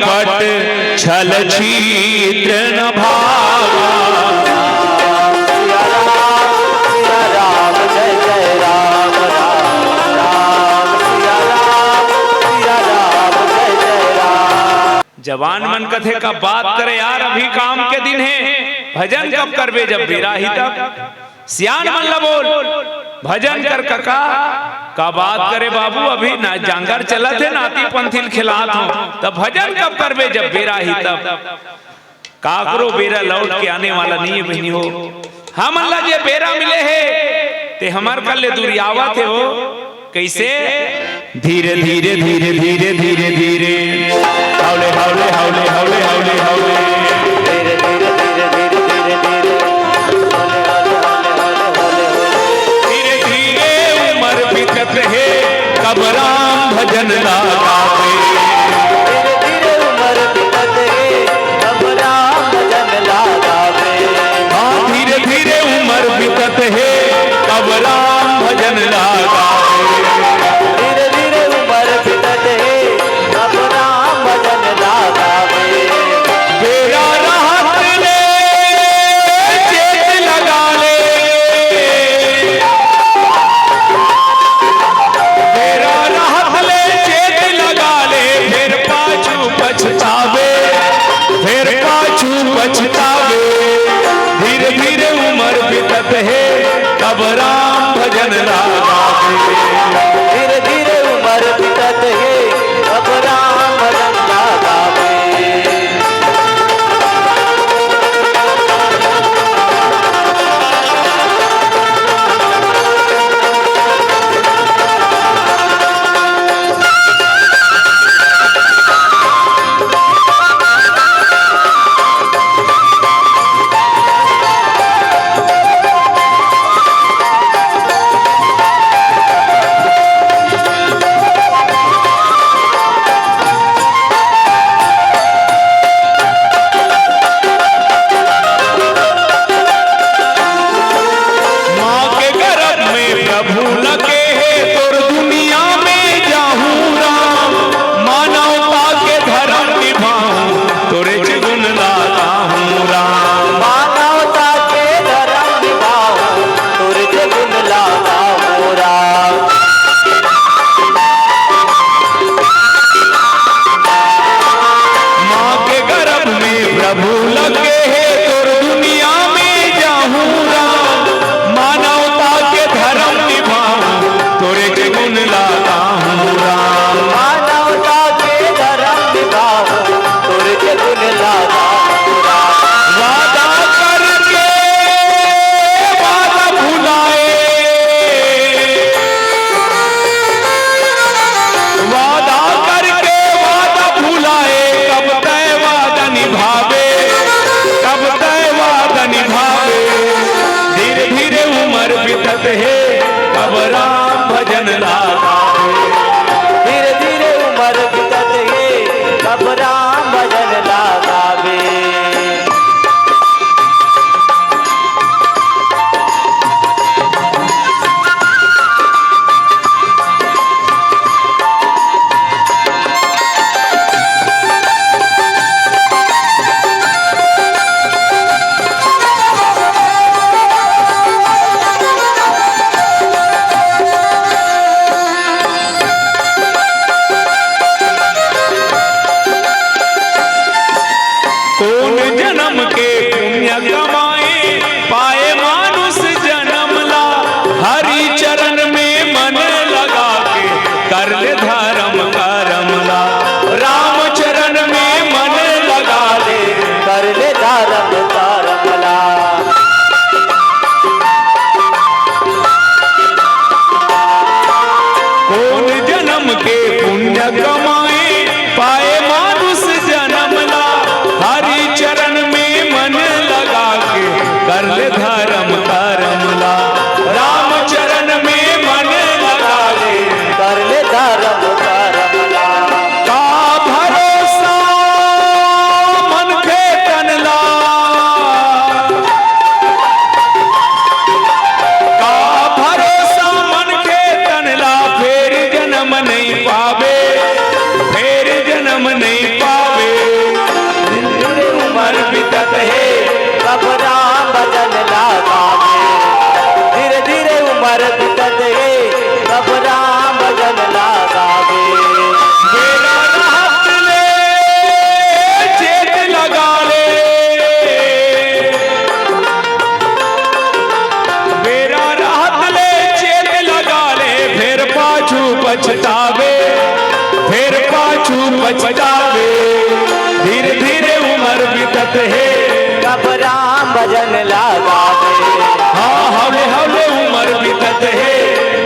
कपट छल छिद्र न भावा। जवान मन कथे का बात करे यार, अभी काम के दिन है, भजन कब करबे जब बेरा ही तक। सियान मन ला बोल भजन कर काका का बात करे बाबू, अभी ना जांगर चलत है, नाती पंथिल खिलात हो, तब भजन कब करबे जब बेरा ही तब। काकरो बेरा लौट के आने वाला नहीं है बहनी हो। हम अल्लाह जे बेरा मिले है ते हमार कल दुरियावत है हो। कैसे धीरे धीरे धीरे धीरे धीरे धीरे हौले हौले हौले हौले हौले हौले धीरे धीरे धीरे धीरे धीरे धीरे धीरे उम्र बीतत है, कब राम भजन गावे। धीरे धीरे उम्र बीतत है, कब राम भजन गावे। हाँ धीरे धीरे उम्र बीतत है, कब राम भजन गावे। धीरे धीरे उम्र बीतत है, कब राम भजन गावे। बेरा राहत ले चेत लगा ले, बेरा राहत ले चेत लगा ले, फिर पाछू पछतावे, फिर पाछू पछतावे। धीरे धीरे उम्र बीतत है, कब राम भजन गावे। धीरे धीरे उम्र बीतत है, कब राम भजन गावे। राम चरण में मन लगा ले, कर ले धर्म कर्म। पाछू पछतावे, धीरे धीरे उम्र बीतत है, कब राम भजन लगावे। हाँ हौले हौले उम्र बीतत है,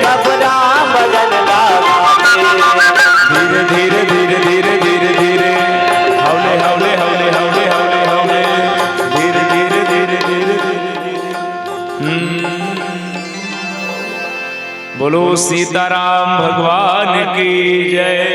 कब राम भजन लगावे। धीरे धीरे धीरे धीरे धीरे धीरे हौले हौले हौले हौले हौले हौले धीरे धीरे धीरे धीरे धीरे। बोलो सीताराम भगवान की जय।